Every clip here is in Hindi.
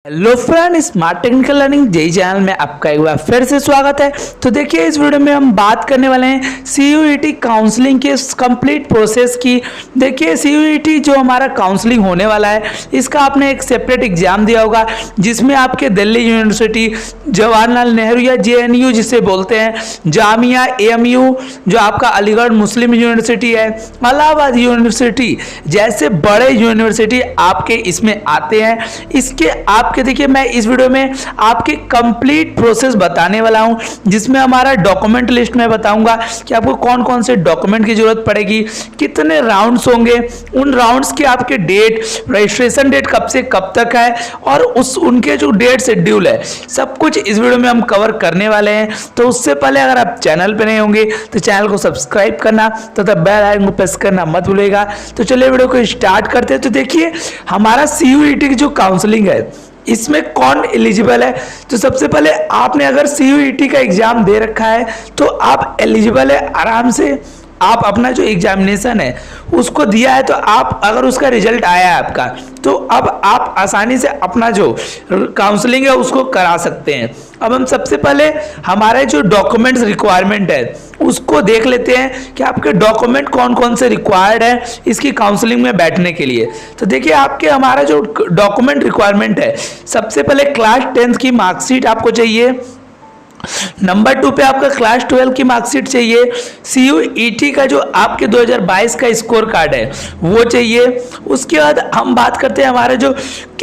Hello friend, smart technical learning JE channel में आपका एक बार फिर से स्वागत है। तो देखिए, इस वीडियो में हम बात करने वाले हैं सीयूईटी काउंसलिंग के कंप्लीट प्रोसेस की। देखिए, सीयूईटी जो हमारा काउंसलिंग होने वाला है, इसका आपने एक सेपरेट एग्जाम दिया होगा जिसमें आपके दिल्ली यूनिवर्सिटी, जवाहरलाल नेहरू या जेएनयू जिसे बोलते हैं, जामिया, एएमयू, जो आपका अलीगढ़ मुस्लिम यूनिवर्सिटी है, इलाहाबाद यूनिवर्सिटी जैसे बड़े यूनिवर्सिटी आपके इसमें आते हैं। इसके आपके देखिए, मैं इस वीडियो में आपके कंप्लीट प्रोसेस बताने वाला हूं, जिसमें हमारा डॉक्यूमेंट लिस्ट में बताऊंगा कि आपको कौन कौन से डॉक्यूमेंट की जरूरत पड़ेगी, कितने राउंड्स होंगे, उन राउंड्स के आपके डेट, रजिस्ट्रेशन डेट कब से कब तक है, और उनके जो डेट शेड्यूल है, सब कुछ इस वीडियो में हम कवर करने वाले हैं। तो उससे पहले अगर आप चैनल पर नहीं होंगे तो चैनल को सब्सक्राइब करना तथा बेल आइकन को प्रेस करना मत भूलिएगा। तो चलिए वीडियो को स्टार्ट करते हैं। तो देखिए, हमारा सीयूईटी की जो काउंसलिंग है, इसमें कौन एलिजिबल है। तो सबसे पहले आपने अगर सीयूईटी का एग्जाम दे रखा है तो आप एलिजिबल है, आराम से आप अपना जो एग्जामिनेशन है उसको दिया है, तो आप अगर उसका रिजल्ट आया है आपका, तो अब आप आसानी से अपना जो काउंसलिंग है उसको करा सकते हैं। अब हम सबसे पहले हमारे जो डॉक्यूमेंट्स रिक्वायरमेंट है उसको देख लेते हैं कि आपके डॉक्यूमेंट कौन कौन से रिक्वायर्ड है इसकी काउंसलिंग में बैठने के लिए। तो देखिए, आपके हमारा जो डॉक्यूमेंट रिक्वायरमेंट है, सबसे पहले क्लास 10th की मार्कशीट आपको चाहिए। नंबर 2 पे आपका क्लास 12 की मार्कशीट चाहिए। सीयूईटी का जो आपके 2022 का स्कोर कार्ड है वो चाहिए। उसके बाद हम बात करते हैं हमारा जो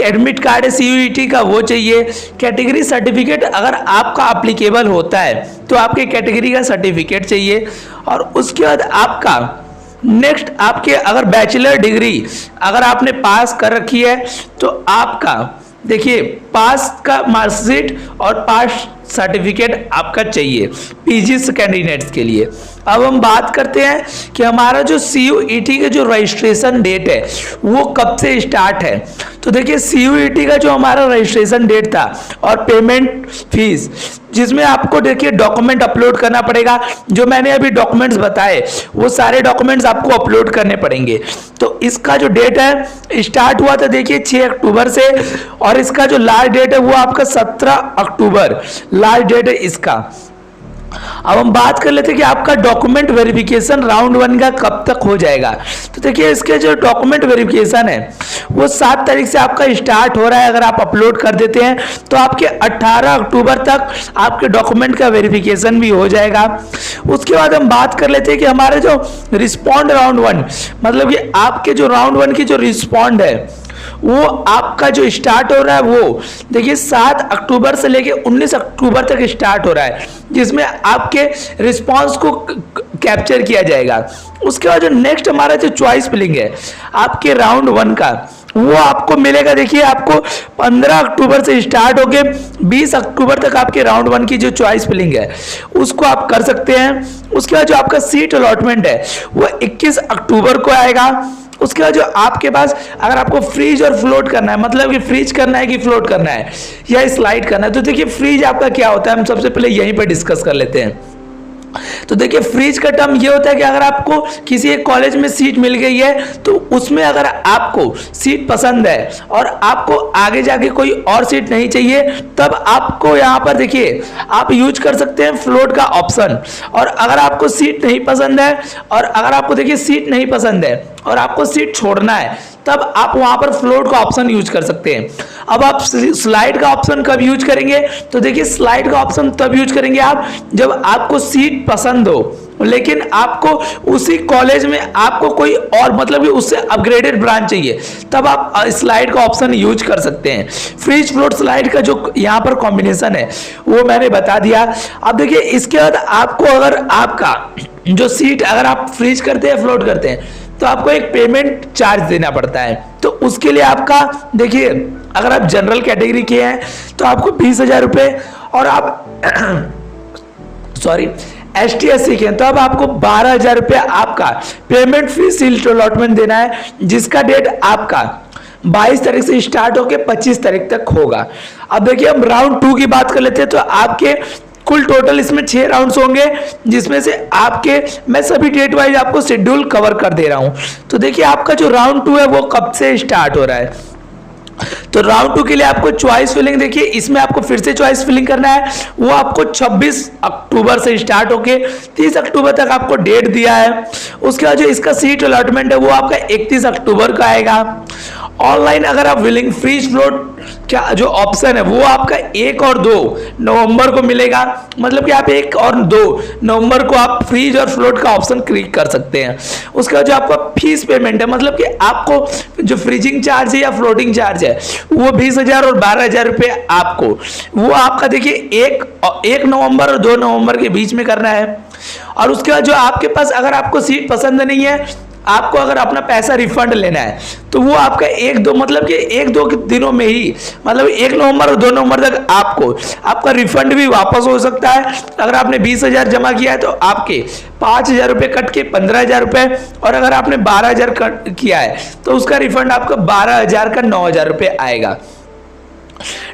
एडमिट कार्ड है सीयूईटी का, वो चाहिए। कैटेगरी सर्टिफिकेट अगर आपका एप्लीकेबल होता है तो आपके कैटेगरी का सर्टिफिकेट चाहिए। और उसके बाद आपका नेक्स्ट, आपके अगर बैचलर डिग्री अगर आपने पास कर रखी है तो आपका देखिए पास का मार्कशीट और पास सर्टिफिकेट आपका चाहिए पीजी कैंडिडेट्स के लिए। अब हम बात करते हैं कि हमारा जो सीयूईटी के जो रजिस्ट्रेशन डेट है वो कब से स्टार्ट है। तो देखिए, सीयूईटी का जो हमारा रजिस्ट्रेशन डेट था और पेमेंट फीस, जिसमें आपको देखिए डॉक्यूमेंट अपलोड करना पड़ेगा। जो मैंने अभी डॉक्यूमेंट्स बताए वो सारे डॉक्यूमेंट्स आपको अपलोड करने पड़ेंगे। तो इसका जो डेट है स्टार्ट हुआ था देखिए 6 अक्टूबर से, और इसका जो लास्ट डेट है वो आपका 17 अक्टूबर लास्ट डेट है इसका। अब हम बात कर लेते हैं कि आपका डॉक्यूमेंट वेरिफिकेशन राउंड 1 का कब तक हो जाएगा। तो देखिए, इसके जो डॉक्यूमेंट वेरिफिकेशन है वो 7 तारीख से आपका स्टार्ट हो रहा है। अगर आप अपलोड कर देते हैं तो आपके 18 अक्टूबर तक आपके डॉक्यूमेंट का वेरिफिकेशन भी हो जाएगा। उसके बाद हम बात कर लेते हैं कि हमारे जो रिस्पॉन्ड राउंड 1, मतलब कि आपके जो राउंड 1 की जो रिस्पॉन्ड है वो आपका जो स्टार्ट हो रहा है वो देखिए 7 अक्टूबर से लेके 19 अक्टूबर तक स्टार्ट हो रहा है, जिसमें आपके रिस्पांस को कैप्चर किया जाएगा। उसके बाद जो नेक्स्ट हमारा जो चॉइस फिलिंग है आपके राउंड 1 का, वो आपको मिलेगा देखिए आपको 15 अक्टूबर से स्टार्ट होके 20 अक्टूबर तक आपके राउंड 1 की जो चॉइस फिलिंग है उसको आप कर सकते हैं। उसके बाद जो आपका सीट अलॉटमेंट है वो 21 अक्टूबर को आएगा। उसके बाद जो आपके पास, अगर आपको फ्रीज और फ्लोट करना है, मतलब कि फ्रीज करना है कि फ्लोट करना है या स्लाइड करना है, तो देखिए फ्रीज आपका क्या होता है हम सबसे पहले यहीं पर डिस्कस कर लेते हैं। तो देखिए, फ्रीज का टर्म ये होता है कि अगर आपको किसी एक कॉलेज में सीट मिल गई है तो उसमें अगर आपको सीट पसंद है और आपको आगे जाके कोई और सीट नहीं चाहिए, तब आपको यहाँ पर देखिए आप यूज कर सकते हैं फ्लोट का ऑप्शन। और अगर आपको सीट नहीं पसंद है, और अगर आपको देखिए सीट नहीं पसंद है और आपको सीट छोड़ना है, तब आप वहां पर फ्लोट का ऑप्शन यूज कर सकते हैं। अब आप स्लाइड का ऑप्शन कब यूज करेंगे, तो देखिए स्लाइड का ऑप्शन तब यूज करेंगे आप जब आपको सीट पसंद हो लेकिन आपको उसी कॉलेज में आपको कोई और, मतलब कि उससे अपग्रेडेड ब्रांच चाहिए, तब आप स्लाइड का ऑप्शन यूज कर सकते हैं। फ्रीज फ्लोट स्लाइड का जो यहाँ पर कॉम्बिनेशन है वो मैंने बता दिया। अब देखिए, इसके बाद आपको अगर आपका जो सीट अगर आप फ्रीज करते हैं फ्लोट करते हैं तो आपको एक पेमेंट चार्ज देना पड़ता है। तो उसके लिए आपका देखिए, अगर आप जनरल कैटेगरी के हैं तो आपको 20,000 रुपये, और आप सॉरी ST SC के हैं तो अब आपको 12,000 रुपये आपका पेमेंट फी सीट अलॉटमेंट देना है, जिसका डेट आपका 22 तारीख से स्टार्ट होकर 25 तारीख तक होगा। अब देखिए, हम राउंड 2 की बात कर लेते हैं। तो आपके कुल टोटल इसमें 6 राउंड्स होंगे, जिसमें से आपके, मैं सभी डेट वाइज आपको शेड्यूल कवर कर दे रहा हूं। तो देखिए, आपका जो राउंड 2 है वो कब से स्टार्ट हो रहा है। तो राउंड 2 के लिए आपको चॉइस फिलिंग, देखिए इसमें आपको फिर से चॉइस फिलिंग करना है। वो आपको 26 अक्टूबर से स्टार्ट होके 30 अक्टूबर तक आपको डेट दिया है। उसके बाद जो इसका सीट अलॉटमेंट है वो आपका 31 अक्टूबर का आएगा। ऑनलाइन अगर आप विलिंग फ्रीज फ्लोट क्या जो ऑप्शन है वो आपका 1 और 2 नवंबर को मिलेगा। मतलब कि आप 1 और 2 नवंबर को आप फ्रीज और फ्लोट का ऑप्शन क्लिक कर सकते हैं। उसके बाद जो आपका फीस पेमेंट है, मतलब कि आपको जो फ्रीजिंग चार्ज है या फ्लोटिंग चार्ज है वो 20,000 और 12,000 रुपये आपको, वो आपका देखिए 1 नवंबर और 2 नवंबर के बीच में करना है। और उसके बाद जो आपके पास अगर आपको सीट पसंद नहीं है, आपको अगर अपना पैसा रिफंड लेना है तो वो आपका 1-2 मतलब कि 1-2 दिनों में ही, मतलब 1 नवंबर और 2 नवंबर तक आपका रिफंड भी वापस हो सकता है। अगर आपने 20,000 जमा किया है तो आपके 5,000 रुपये कट के 15,000 रुपये, और अगर आपने 12,000 कट किया है तो उसका रिफंड आपका 12,000 का 9,000 रुपये आएगा।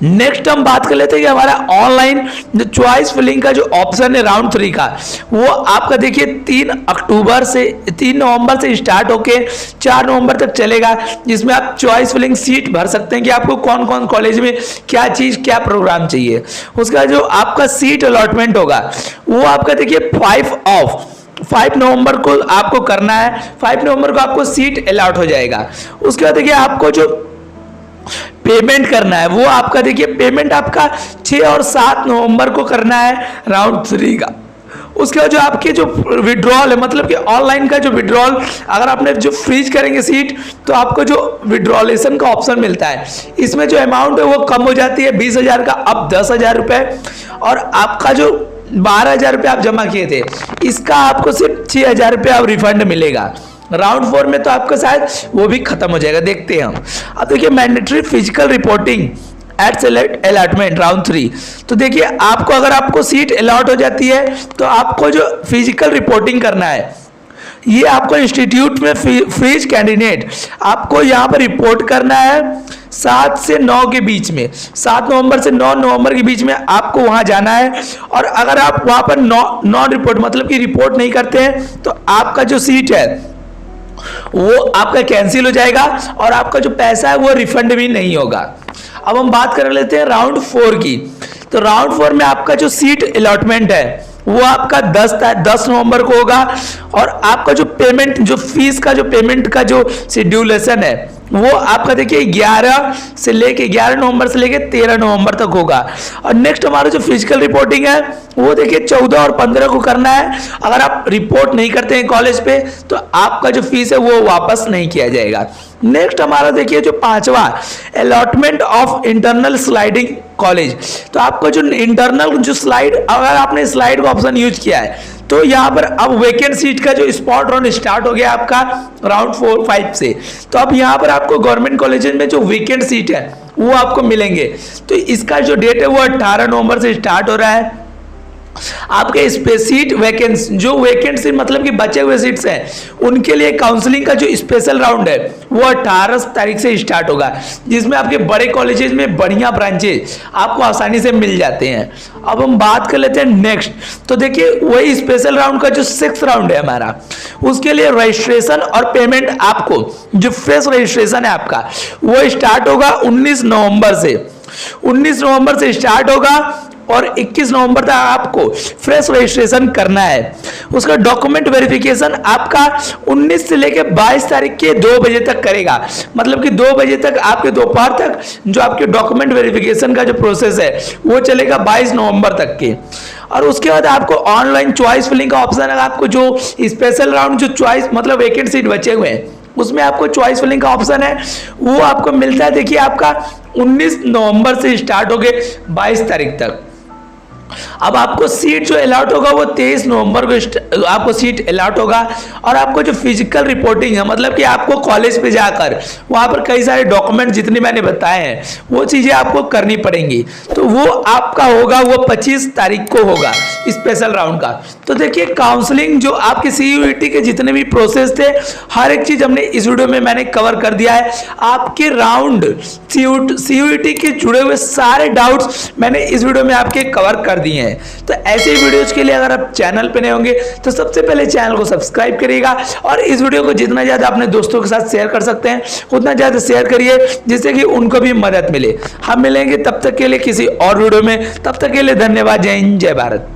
नेक्स्ट हम बात कर लेते हैं कि हमारा ऑनलाइन जो चॉइस फिलिंग का जो ऑप्शन है राउंड 3 का, वो आपका देखिए 3 नवंबर से स्टार्ट होके 4 नवंबर तक चलेगा, जिसमें आप चॉइस फिलिंग सीट भर सकते हैं कि आपको कौन कौन कॉलेज में क्या चीज़ क्या प्रोग्राम चाहिए। उसका जो आपका सीट अलॉटमेंट होगा वो आपका देखिए 5 नवंबर को आपको करना है। 5 नवंबर को आपको सीट अलॉट हो जाएगा। उसके बाद देखिए आपको जो पेमेंट करना है वो आपका देखिए पेमेंट आपका 6 और 7 नवंबर को करना है राउंड 3 का। उसके बाद जो आपके जो विड्रॉल है, मतलब कि ऑनलाइन का जो विड्रॉल, अगर आपने जो फ्रीज करेंगे सीट तो आपको जो विड्रॉलेशन का ऑप्शन मिलता है, इसमें जो अमाउंट है वो कम हो जाती है 20,000 का अब 10,000 रुपये, और आपका जो 12,000 रुपये आप जमा किए थे इसका आपको सिर्फ 6,000 रुपये अब रिफंड मिलेगा। राउंड 4 में तो आपका शायद वो भी खत्म हो जाएगा, देखते हैं हम। अब देखिए mandatory physical reporting at select allotment round 3। तो देखिए आपको अगर आपको सीट अलॉट हो जाती है तो आपको जो फिजिकल रिपोर्टिंग करना है, ये आपको इंस्टीट्यूट में फ्रीज कैंडिडेट आपको यहाँ पर रिपोर्ट करना है 7 से 9 के बीच में, 7 नवंबर से 9 नवंबर के बीच में आपको वहाँ जाना है। और अगर आप वहाँ पर नॉन रिपोर्ट मतलब कि रिपोर्ट नहीं करते हैं तो आपका जो सीट है वो आपका कैंसिल हो जाएगा और आपका जो पैसा है वो रिफंड भी नहीं होगा। अब हम बात कर लेते हैं राउंड 4 की। तो राउंड 4 में आपका जो सीट अलॉटमेंट है वो आपका 10 नवंबर को होगा, और आपका जो पेमेंट जो फीस का जो पेमेंट का जो शेड्यूलेशन है वो आपका देखिए 11 नवंबर से लेके 13 नवंबर तक होगा। और नेक्स्ट हमारा जो फिजिकल रिपोर्टिंग है वो देखिए 14 और 15 को करना है। अगर आप रिपोर्ट नहीं करते हैं कॉलेज पे तो आपका जो फीस है वो वापस नहीं किया जाएगा। नेक्स्ट हमारा देखिए जो 5वां allotment of internal sliding college. तो आपको जो इंटरनल जो स्लाइड, अगर आपने स्लाइड का ऑप्शन यूज किया है तो यहाँ पर अब वेकेंट सीट का जो स्पॉट राउंड स्टार्ट हो गया आपका राउंड 4-5 से। तो अब यहाँ पर आपको गवर्नमेंट कॉलेज में जो वेकेंट सीट है वो आपको मिलेंगे। तो इसका जो डेट है वो 18 नवंबर से स्टार्ट हो रहा है। आपके सीट वैकेंसी जो वैकेंट सीट मतलब कि बचे हुए सीट्स हैं उनके लिए काउंसलिंग का जो स्पेशल राउंड है वो 18 तारीख से स्टार्ट होगा, जिसमें आपके बड़े कॉलेजेस में बढ़िया ब्रांचेज आपको आसानी से मिल जाते हैं। अब हम बात कर लेते हैं नेक्स्ट। तो देखिए वही स्पेशल राउंड का जो 6th राउंड है हमारा, उसके लिए रजिस्ट्रेशन और पेमेंट आपको जो फ्रेश रजिस्ट्रेशन है आपका वो स्टार्ट होगा 19 नवंबर से स्टार्ट होगा और 21 नवंबर तक आपको फ्रेश रजिस्ट्रेशन करना है। उसका डॉक्यूमेंट वेरिफिकेशन आपका 19 से लेकर 22 तारीख के 2 बजे तक करेगा। मतलब कि 2 बजे तक आपके दोपहर तक जो आपके डॉक्यूमेंट वेरिफिकेशन का जो प्रोसेस है वो चलेगा 22 नवंबर तक के। और उसके बाद आपको ऑनलाइन चॉइस फिलिंग का ऑप्शन है। आपको जो स्पेशल राउंड जो चॉइस मतलब वेकेंट सीट बचे हुए हैं उसमें आपको चॉइस फिलिंग का ऑप्शन है वो आपको मिलता है। देखिए आपका 19 नवंबर से स्टार्ट हो गए 22 तारीख तक। अब आपको सीट जो अलॉट होगा वो 23 नवंबर को आपको सीट अलॉट होगा। और आपको जो फिजिकल रिपोर्टिंग है मतलब कि आपको कॉलेज पे जाकर वहाँ पर कई सारे डॉक्यूमेंट जितने मैंने बताए हैं वो चीज़ें आपको करनी पड़ेंगी। तो वो आपका होगा वो 25 तारीख को होगा स्पेशल राउंड का। तो देखिए काउंसलिंग जो आपके CUET के जितने भी प्रोसेस थे हर एक चीज़ हमने इस वीडियो में मैंने कवर कर दिया है। आपके राउंड CUET के जुड़े हुए सारे डाउट्स मैंने इस वीडियो में आपके कवर कर दिए हैं। हैं। तो ऐसे ही वीडियोज के लिए अगर आप चैनल पे नए होंगे तो सबसे पहले चैनल को सब्सक्राइब करिएगा और इस वीडियो को जितना ज़्यादा अपने दोस्तों के साथ शेयर कर सकते हैं उतना ज़्यादा शेयर करिए, जिससे कि उनको भी मदद मिले। हम मिलेंगे तब तक के लिए किसी और वीडियो में, तब तक के लिए धन्यवाद। जय हिंद, जय भारत।